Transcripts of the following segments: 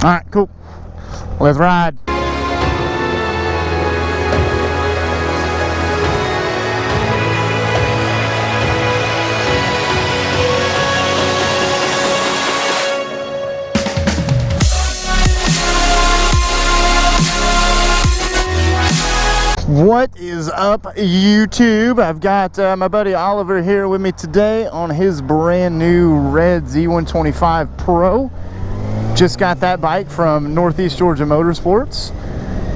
All right, cool. Let's ride. What is up, YouTube? I've got my buddy Oliver here with me today on his brand new red Z125 Pro. Just got that bike from Northeast Georgia Motorsports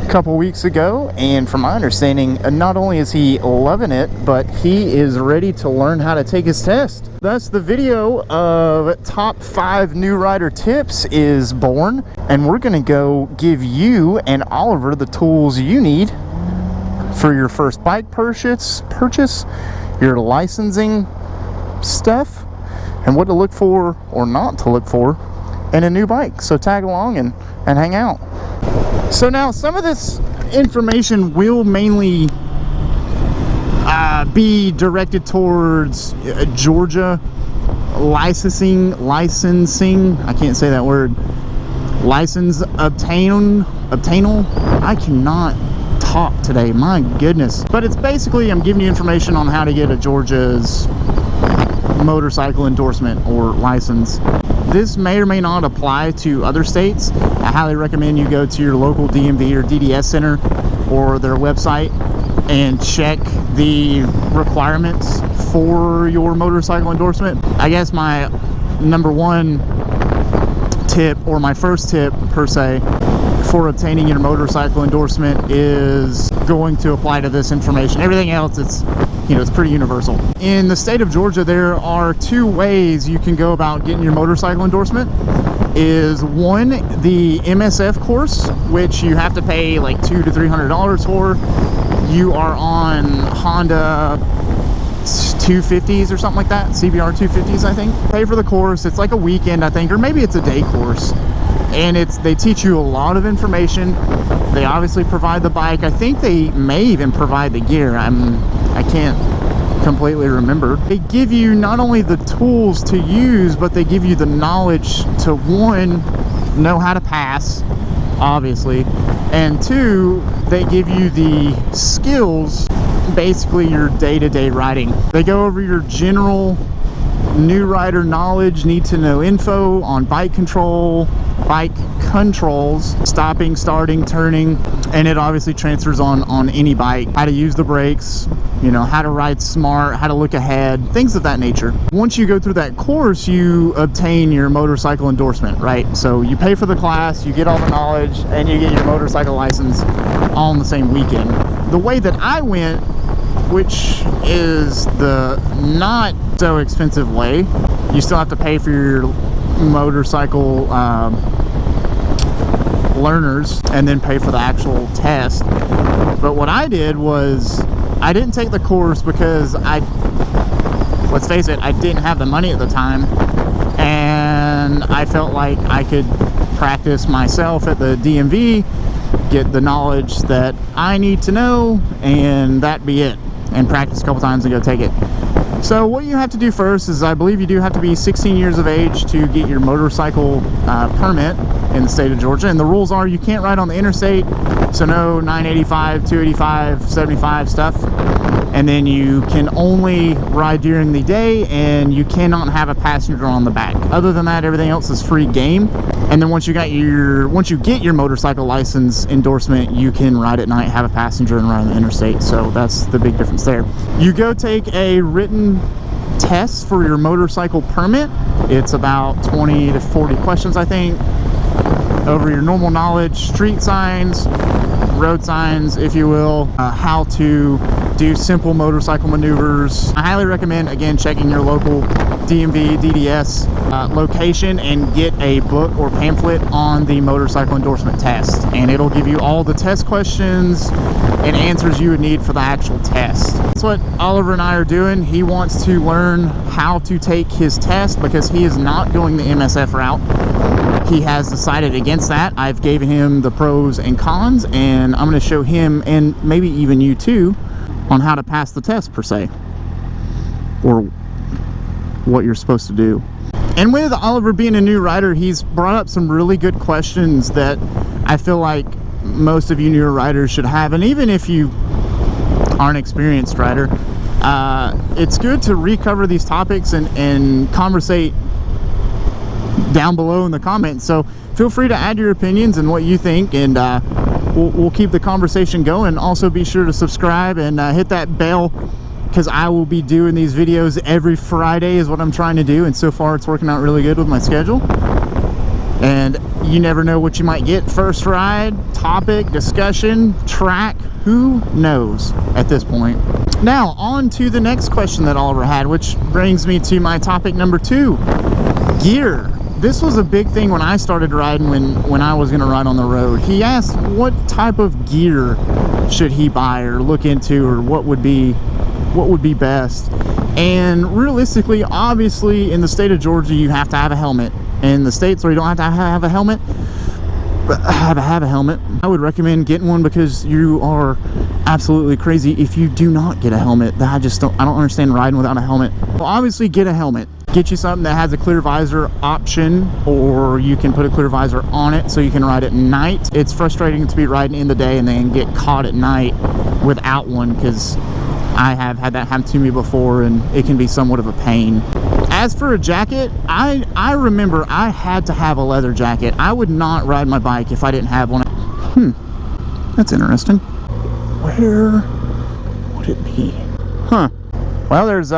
a couple weeks ago, and from my understanding, not only is he loving it, but he is ready to learn how to take his test. Thus, the video of top 5 new rider tips is born, and we're gonna go give you and Oliver the tools you need for your first bike purchase, your licensing stuff, and what to look for or not to look for in a new bike. So tag along and hang out. So now some of this information will mainly be directed towards Georgia licensing, I can't say that word, license obtainal. I cannot talk today, my goodness. But it's basically, I'm giving you information on how to get a Georgia's motorcycle endorsement or license. This may or may not apply to other states. I highly recommend you go to your local DMV or DDS center or their website and check the requirements for your motorcycle endorsement. I guess my number one tip, or my first tip per se, for obtaining your motorcycle endorsement is going to apply to this information. Everything else, it's pretty universal. In the state of Georgia, there are 2 ways you can go about getting your motorcycle endorsement. Is one, the MSF course, which you have to pay like $200 to $300 for. You are on Honda 250s or something like that, CBR 250s, I think. Pay for the course. It's like a weekend, I think, or maybe it's a day course. And they teach you a lot of information. They obviously provide the bike. I think they may even provide the gear. I can't completely remember. They give you not only the tools to use, but they give you the knowledge to, 1, know how to pass, obviously, and 2, they give you the skills, basically your day-to-day riding. They go over your general new rider knowledge, need to know info on bike controls, stopping, starting, turning, and it obviously transfers on any bike. How to use the brakes, how to ride smart, how to look ahead, things of that nature. Once you go through that course, you obtain your motorcycle endorsement, right? So you pay for the class, you get all the knowledge, and you get your motorcycle license all in the same weekend. The way that I went, which is the not so expensive way, you still have to pay for your motorcycle learners and then pay for the actual test. But what I did was, I didn't take the course because let's face it, I didn't have the money at the time, and I felt like I could practice myself at the DMV, get the knowledge that I need to know, and that be it, and practice a couple times and go take it. So what you have to do first is, I believe you do have to be 16 years of age to get your motorcycle permit in the state of Georgia. And the rules are, you can't ride on the interstate, so no 985, 285, 75 stuff. And then you can only ride during the day, and you cannot have a passenger on the back. Other than that, everything else is free game. And then once you get your motorcycle license endorsement, you can ride at night, have a passenger, and ride on the interstate. So that's the big difference there. You go take a written test for your motorcycle permit. It's about 20 to 40 questions, I think, over your normal knowledge, street signs, road signs, if you will, how to do simple motorcycle maneuvers. I highly recommend, again, checking your local DMV, DDS location and get a book or pamphlet on the motorcycle endorsement test, and it'll give you all the test questions and answers you would need for the actual test. That's what Oliver and I are doing. He wants to learn how to take his test because he is not going the MSF route. He has decided against that. I've given him the pros and cons, and I'm going to show him, and maybe even you too, on how to pass the test per se, or what you're supposed to do. And with Oliver being a new rider, he's brought up some really good questions that I feel like most of you newer riders should have. And even if you aren't an experienced rider, it's good to recover these topics and conversate down below in the comments. So feel free to add your opinions and what you think, and we'll keep the conversation going. Also be sure to subscribe and hit that bell, because I will be doing these videos every Friday is what I'm trying to do, and so far it's working out really good with my schedule. And you never know what you might get. First ride, topic, discussion, track, who knows at this point. Now on to the next question that Oliver had, which brings me to my topic number 2, gear. This was a big thing when I started riding, when I was going to ride on the road. He asked what type of gear should he buy or look into, or what would be best. And realistically, obviously in the state of Georgia you have to have a helmet. In the states where you don't have to have a helmet, I would recommend getting one, because you are absolutely crazy if you do not get a helmet. I don't understand riding without a helmet. Well, obviously get a helmet. Get you something that has a clear visor option, or you can put a clear visor on it so you can ride at night. It's frustrating to be riding in the day and then get caught at night without one, because I have had that happen to me before, and it can be somewhat of a pain. As for a jacket, I remember I had to have a leather jacket. I would not ride my bike if I didn't have one. That's interesting. Where would it be? Well, there's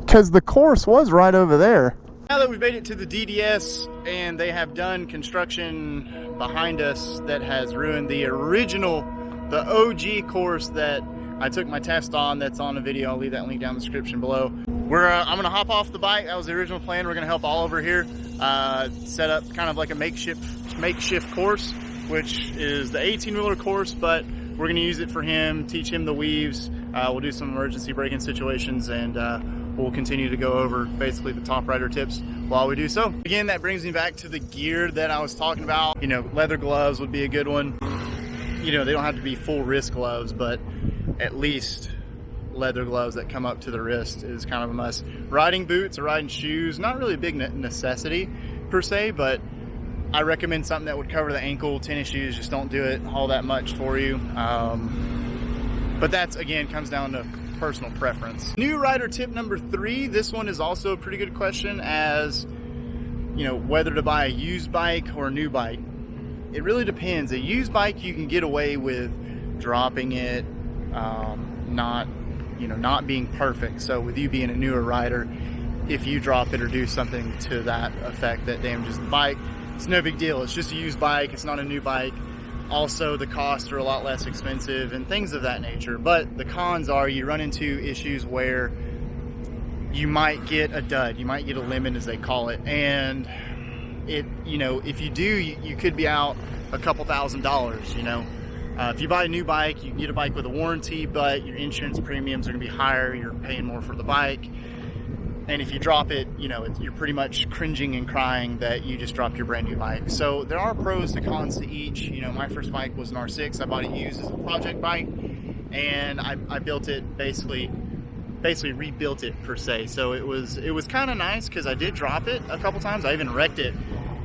because the course was right over there. Now that we've made it to the DDS, and they have done construction behind us that has ruined the original, the OG course that I took my test on, that's on the video. I'll leave that link down in the description below. I'm gonna hop off the bike. That was the original plan. We're gonna help Oliver here set up kind of like a makeshift course, which is the 18-wheeler course, but we're gonna use it for him, teach him the weaves. We'll do some emergency braking situations, and we'll continue to go over basically the top rider tips while we do so. Again, that brings me back to the gear that I was talking about. You know, leather gloves would be a good one. You know, they don't have to be full wrist gloves, but at least leather gloves that come up to the wrist is kind of a must. Riding boots or riding shoes, not really a big necessity per se, but I recommend something that would cover the ankle. Tennis shoes just don't do it all that much for you. But that's, again, comes down to personal preference. New rider tip number 3, this one is also a pretty good question, as you know, whether to buy a used bike or a new bike. It really depends. A used bike, you can get away with dropping it, not being perfect. So with you being a newer rider, if you drop it or do something to that effect that damages the bike, it's no big deal. It's just a used bike. It's not a new bike. Also, the costs are a lot less expensive and things of that nature. But the cons are you run into issues where you might get a dud. You might get a lemon, as they call it. And if you do, you could be out a couple $1,000s, If you buy a new bike, you can get a bike with a warranty, but your insurance premiums are going to be higher. You're paying more for the bike. And if you drop it, you're pretty much cringing and crying that you just dropped your brand new bike. So there are pros to cons to each. My first bike was an R6. I bought it used as a project bike, and I built it basically rebuilt it per se. So it was kind of nice because I did drop it a couple times. I even wrecked it,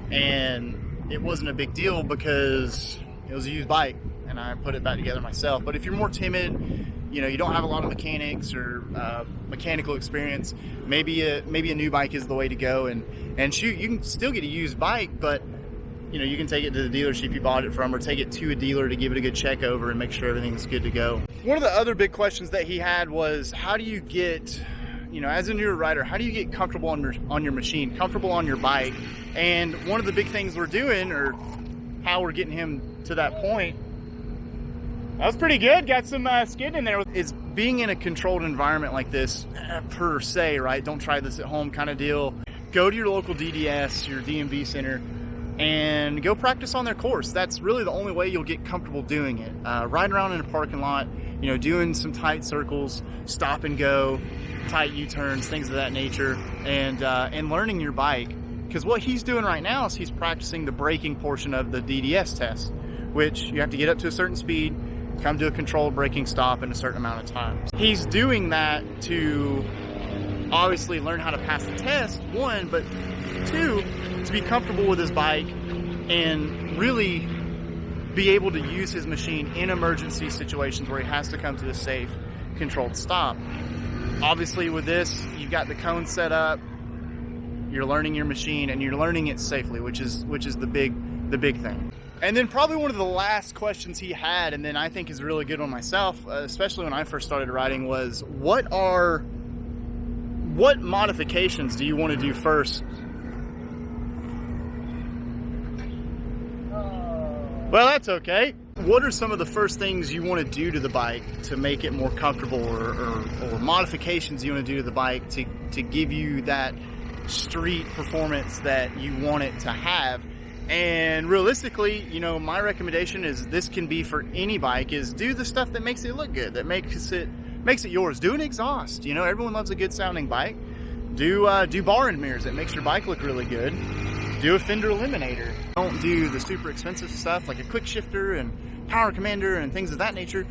and it wasn't a big deal because it was a used bike and I put it back together myself. But if you're more timid, you don't have a lot of mechanics or mechanical experience, maybe a new bike is the way to go. And shoot, you can still get a used bike, but you can take it to the dealership you bought it from, or take it to a dealer to give it a good check over and make sure everything's good to go. One of the other big questions that he had was, how do you get, as a newer rider, how do you get comfortable on your machine, comfortable on your bike? And one of the big things we're doing, or how we're getting him to that point, that was pretty good. Got some skid in there. It's being in a controlled environment like this, per se, right? Don't try this at home kind of deal. Go to your local DDS, your DMV center, and go practice on their course. That's really the only way you'll get comfortable doing it. Riding around in a parking lot, doing some tight circles, stop and go, tight U-turns, things of that nature, and learning your bike. Because what he's doing right now is he's practicing the braking portion of the DDS test, which you have to get up to a certain speed, come to a controlled braking stop in a certain amount of time. He's doing that to obviously learn how to pass the test, one, but two, to be comfortable with his bike and really be able to use his machine in emergency situations where he has to come to a safe, controlled stop. Obviously with this, you've got the cone set up, you're learning your machine and you're learning it safely, which is the big thing. And then probably one of the last questions he had, and then I think is a really good one myself, especially when I first started riding, was what modifications do you want to do first? Well, that's okay. What are some of the first things you want to do to the bike to make it more comfortable, or modifications you want to do to the bike to give you that street performance that you want it to have? And realistically, you know, my recommendation is this can be for any bike, is do the stuff that makes it look good, that makes it yours. Do an exhaust. You know, everyone loves a good sounding bike. Do bar and mirrors that makes your bike look really good. Do a fender eliminator. Don't do the super expensive stuff like a quick shifter and power commander and things of that nature.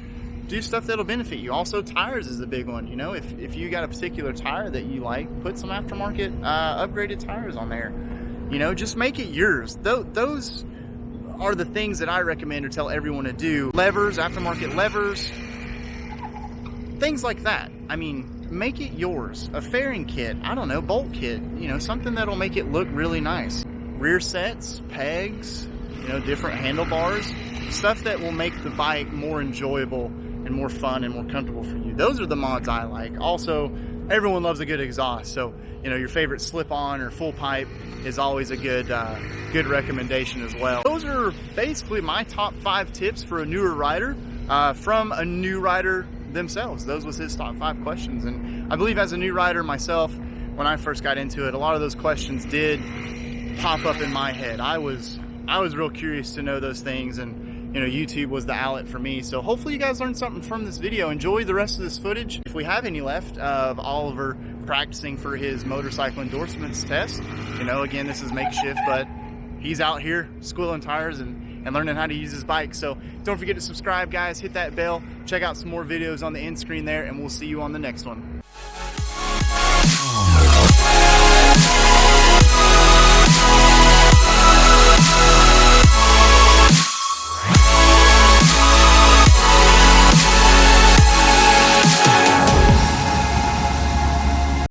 Do stuff that'll benefit you. Also, tires is a big one. You know, if you got a particular tire that you like, put some aftermarket upgraded tires on there. You know, just make it yours. Those are the things that I recommend or tell everyone to do. Levers, aftermarket levers, things like that. I mean, make it yours. A fairing kit, I don't know, bolt kit, you know, something that'll make it look really nice. Rear sets, pegs, you know, different handlebars, stuff that will make the bike more enjoyable and more fun and more comfortable for you. Those are the mods I like. Also, everyone loves a good exhaust, so you know, your favorite slip-on or full pipe is always a good recommendation as well. Those are basically my top 5 tips for a newer rider, from a new rider themselves. Those was his top 5 questions, and I believe as a new rider myself, when I first got into it, a lot of those questions did pop up in my head. I was real curious to know those things, and you know, YouTube was the outlet for me. So hopefully you guys learned something from this video. Enjoy the rest of this footage. If we have any left of Oliver practicing for his motorcycle endorsements test, you know, again, this is makeshift, but he's out here squealing tires and learning how to use his bike. So don't forget to subscribe, guys. Hit that bell. Check out some more videos on the end screen there, and we'll see you on the next one.